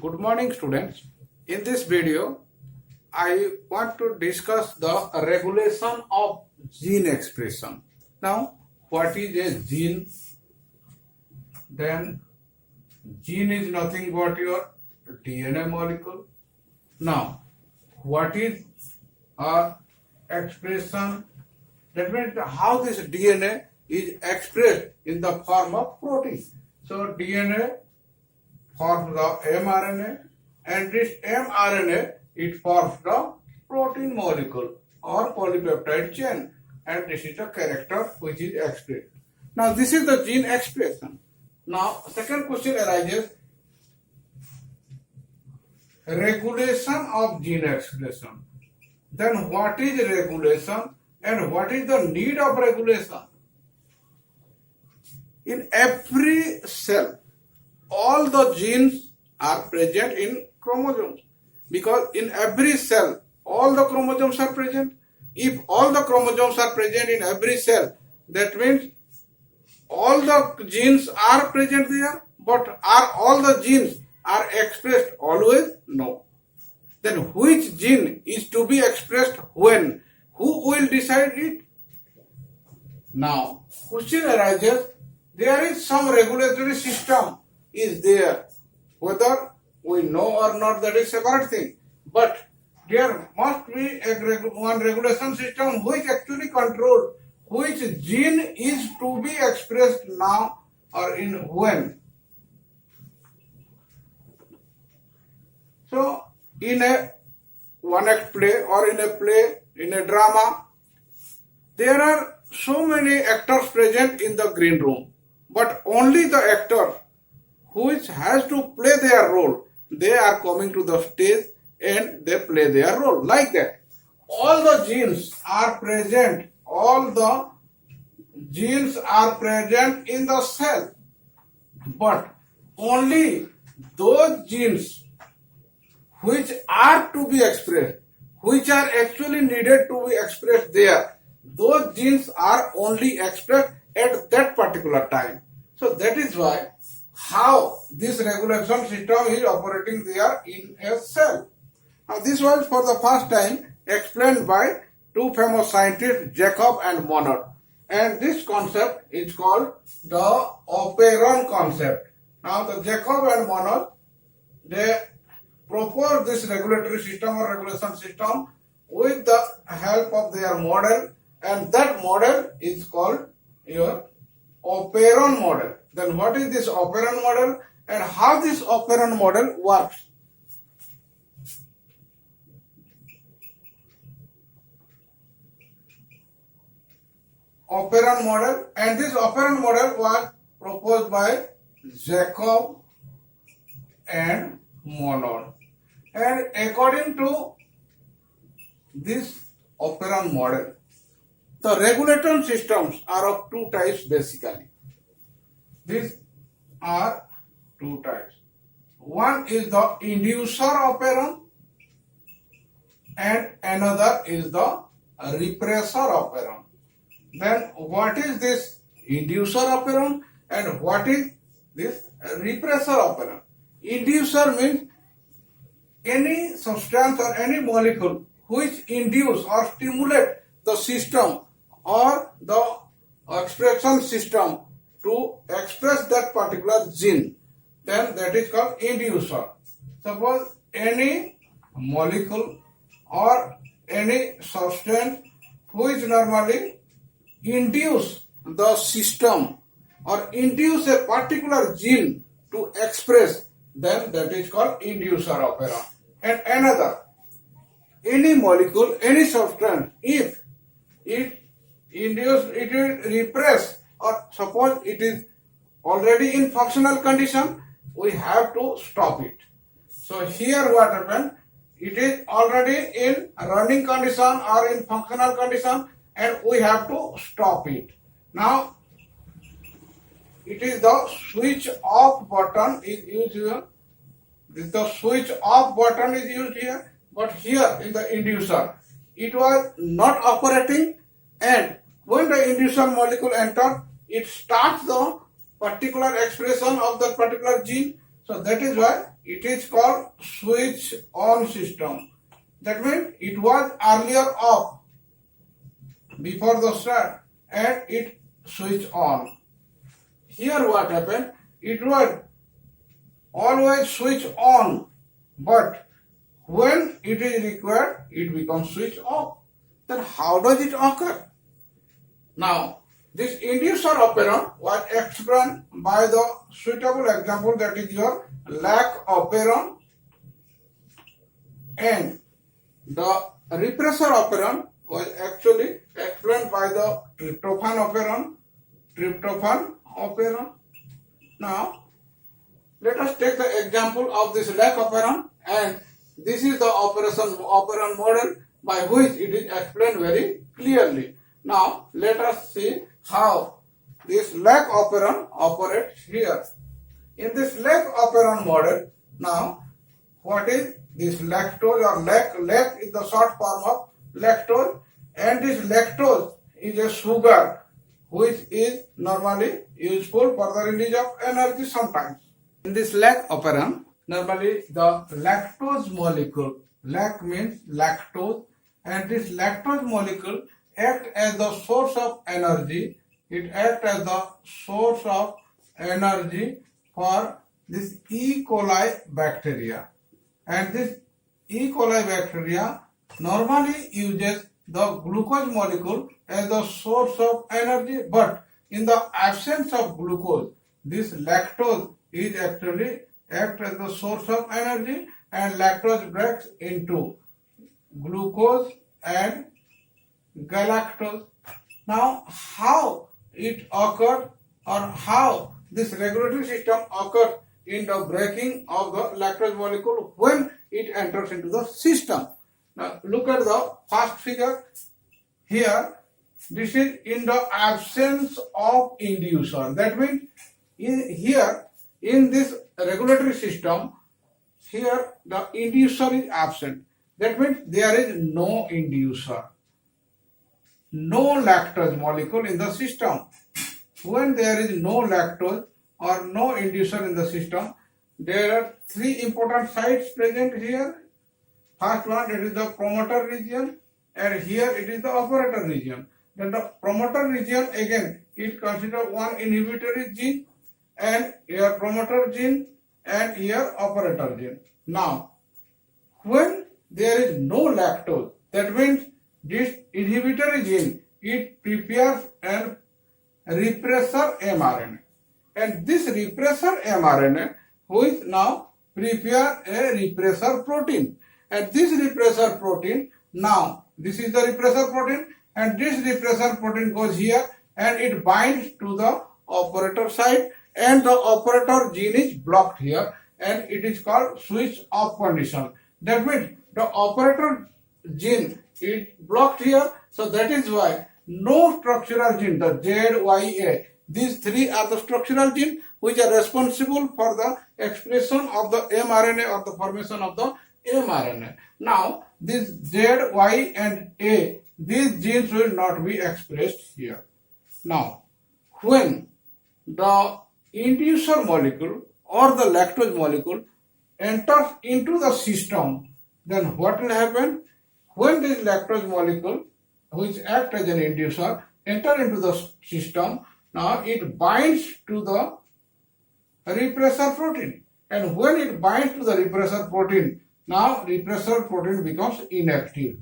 Good morning, students. In this video, I want to discuss the regulation of gene expression. Now, what is a gene? Then, gene is nothing but your DNA molecule. Now, what is a expression? That means how this DNA is expressed in the form of protein. So, DNA forms the mRNA, and this mRNA it forms the protein molecule or polypeptide chain, and this is the character which is expressed. Now this is the gene expression. Now second question arises: regulation of gene expression. Then what is regulation and what is the need of regulation? In every cell, all the genes are present in chromosomes, because in every cell all the chromosomes are present. If all the chromosomes are present in every cell, that means all the genes are present there. But are all the genes are expressed always? No. Then which gene is to be expressed when? Who will decide it? Now question arises: there is some regulatory system is there. Whether we know or not, that is a separate thing. But there must be one regulation system which actually controls which gene is to be expressed now or in when. So in a one act play or in a play, in a drama, there are so many actors present in the green room, but only the actor which has to play their role, they are coming to the stage and they play their role like that. All the genes are present, all the genes are present in the cell, but only those genes which are to be expressed, which are actually needed to be expressed there, those genes are only expressed at that particular time. So that is why how this regulation system is operating there in a cell. Now this was for the first time explained by two famous scientists, Jacob and Monod. And this concept is called the operon concept. Now the Jacob and Monod, they proposed this regulatory system or regulation system with the help of their model, and that model is called your operon model. Then what is this operon model and how this operon model works? Operon model, and this operon model was proposed by Jacob and Monod. And according to this operon model, the regulatory systems are of two types basically. These are two types. One is the inducer operon and another is the repressor operon. Then what is this inducer operon and what is this repressor operon? Inducer means any substance or any molecule which induce or stimulate the system or the expression system to express that particular gene, then that is called inducer. Suppose any molecule or any substance which normally induce the system or induce a particular gene to express, then that is called inducer operon. And another, any molecule, any substance, if it induce, it will repress, or suppose it is already in functional condition, we have to stop it. So here what happened, it is already in running condition or in functional condition and we have to stop it. Now it is the switch off button is used here. The switch off button is used here, but here in the inducer it was not operating, and when the inducer molecule enters, it starts the particular expression of the particular gene. So that is why it is called switch on system. That means it was earlier off before the start and it switch on. Here what happened? It was always switch on, but when it is required, it becomes switch off. Then how does it occur? Now, this inducer operand was explained by the suitable example, that is your lag operand, and the repressor operand was actually explained by the tryptophan operand. Now, let us take the example of this lag operand, and this is the operand model by which it is explained very clearly. Now, let us see how this lag operand operates here. In this lag operand model, now, what is this lactose or lag is the short form of lactose, and this lactose is a sugar which is normally useful for the release of energy sometimes. In this lag operand, normally the lactose molecule, lag means lactose, and this lactose molecule act as the source of energy. It acts as the source of energy for this E. coli bacteria. And this E. coli bacteria normally uses the glucose molecule as the source of energy, but in the absence of glucose, this lactose is actually act as the source of energy, and lactose breaks into glucose and galactose. Now, how it occurred, or how this regulatory system occurs in the breaking of the lactose molecule when it enters into the system. Now, look at the first figure. Here, this is in the absence of inducer. That means in this regulatory system, here the inducer is absent. That means there is no inducer, no lactose molecule in the system. When there is no lactose or no inducer in the system, there are three important sites present here. First one, it is the promoter region, and here it is the operator region. Then the promoter region, again, it considers one inhibitory gene, and here promoter gene, and here operator gene. Now, when there is no lactose, that means this inhibitory gene, it prepares a repressor mRNA, and this repressor mRNA which now prepare a repressor protein, and this repressor protein, now this is the repressor protein, and this repressor protein goes here and it binds to the operator site, and the operator gene is blocked here, and it is called switch off condition. That means the operator gene is blocked here, so that is why no structural gene, the Z, Y, A, these three are the structural genes which are responsible for the expression of the mRNA or the formation of the mRNA. Now, this Z, Y, and A, these genes will not be expressed here. Now, when the inducer molecule or the lactose molecule enters into the system, then what will happen? When this lactose molecule, which acts as an inducer, enter into the system, now it binds to the repressor protein, and when it binds to the repressor protein, now repressor protein becomes inactive,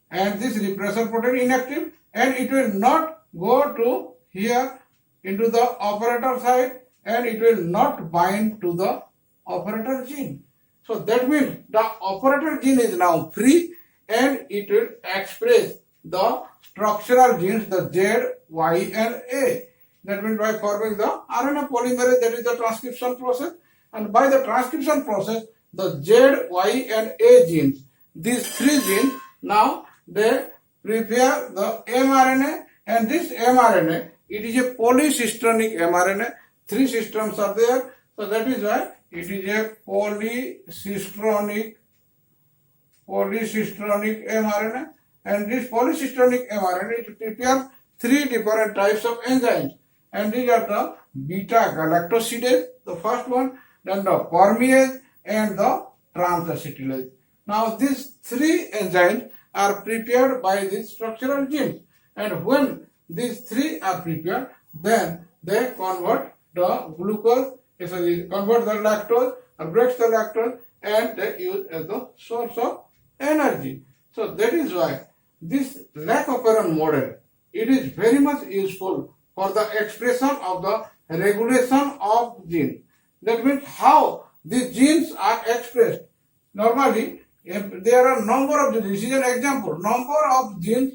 and this repressor protein inactive, and it will not go to here into the operator site, and it will not bind to the operator gene. So that means the operator gene is now free, and it will express the structural genes, the Z, Y, and A. That means by forming the RNA polymerase, that is the transcription process, and by the transcription process, the Z, Y, and A genes, these three genes, now they prepare the mRNA, and this mRNA, it is a polycistronic mRNA. Three cisterns are there, so that is why it is a polycistronic mRNA, and this polycistronic mRNA, it prepares three different types of enzymes, and these are the beta galactosidase, the first one, then the permease, and the trans-acetylase. Now these three enzymes are prepared by these structural genes, and when these three are prepared, then they convert the glucose, convert the lactose or breaks the lactose, and they use as the source of energy. So that is why this lac operon model, it is very much useful for the expression of the regulation of genes. That means how these genes are expressed. Normally, if there are number of genes, this is an example, number of genes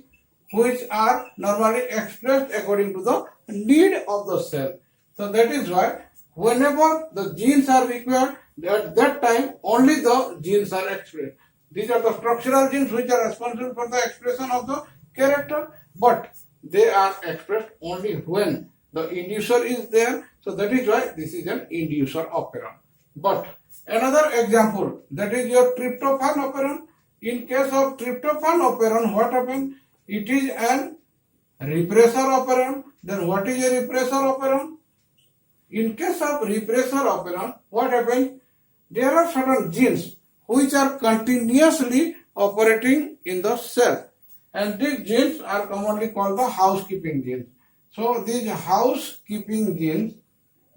which are normally expressed according to the need of the cell. So that is why whenever the genes are required, at that time only the genes are expressed. These are the structural genes which are responsible for the expression of the character, but they are expressed only when the inducer is there. So that is why this is an inducer operon. But another example, that is your tryptophan operon. In case of tryptophan operon, what happens? It is an repressor operon. Then what is a repressor operon? In case of repressor operon, what happens? There are certain genes which are continuously operating in the cell, and these genes are commonly called the housekeeping genes. So these housekeeping genes,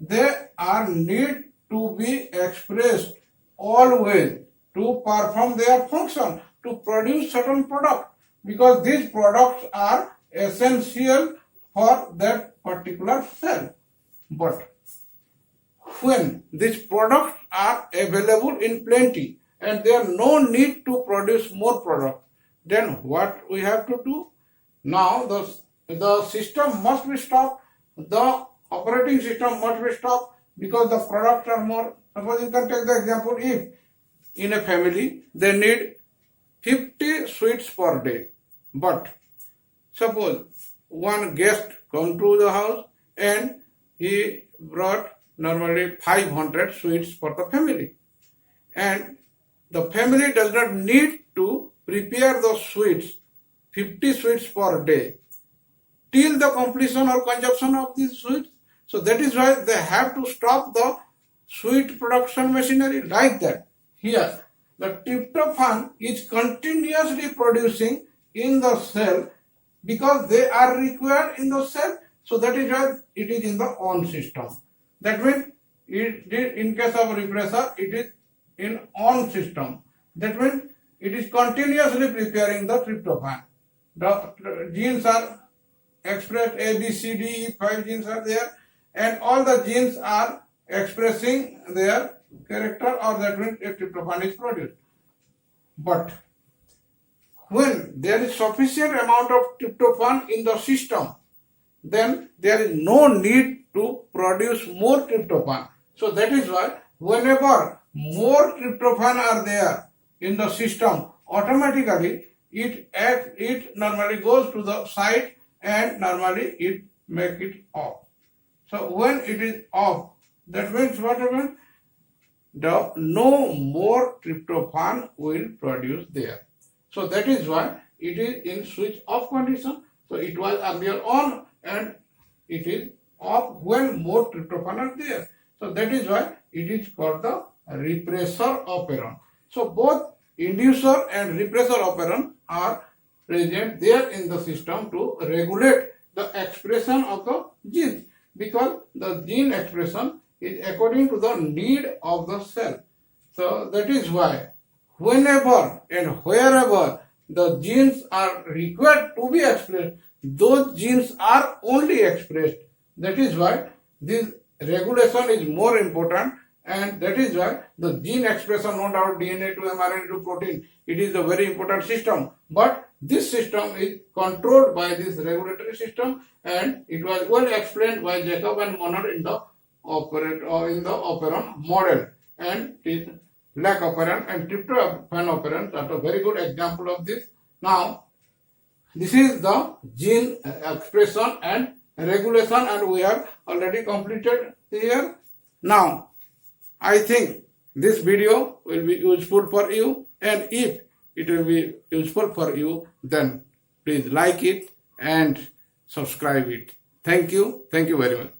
they are need to be expressed always to perform their function, to produce certain products, because these products are essential for that particular cell. But when these products are available in plenty and there is no need to produce more product, then what we have to do? Now the system must be stopped, the operating system must be stopped, because the products are more. Suppose you can take the example, if in a family they need 50 sweets per day, but suppose one guest come to the house and he brought normally 500 sweets for the family, and the family does not need to prepare those sweets, 50 sweets per day, till the completion or consumption of these sweets. So that is why they have to stop the sweet production machinery like that. Here, the tryptophan is continuously producing in the cell because they are required in the cell. So that is why it is in the on system. That means in case of repressor, it is in on system. That means it is continuously preparing the tryptophan. The genes are expressed, A, B, C, D, E, 5 genes are there, and all the genes are expressing their character, or that means a tryptophan is produced. But when there is sufficient amount of tryptophan in the system, then there is no need to produce more tryptophan. So that is why whenever more tryptophan are there in the system, automatically it normally goes to the side and normally it make it off. So when it is off, that means what happens? No more tryptophan will produce there. So that is why it is in switch off condition. So it was earlier on and it is off when more tryptophan are there. So that is why it is called the repressor operon. So both inducer and repressor operon are present there in the system to regulate the expression of the genes, because the gene expression is according to the need of the cell. So that is why whenever and wherever the genes are required to be expressed, those genes are only expressed. That is why this regulation is more important, and that is why the gene expression, no doubt DNA to mRNA to protein, it is a very important system. But this system is controlled by this regulatory system, and it was well explained by Jacob and Monod in the operon model. And lac operon and tryptophan operon are a very good example of this. Now, this is the gene expression and regulation, and we have already completed here. Now, I think this video will be useful for you, and if it will be useful for you, then please like it and subscribe it. Thank you very much.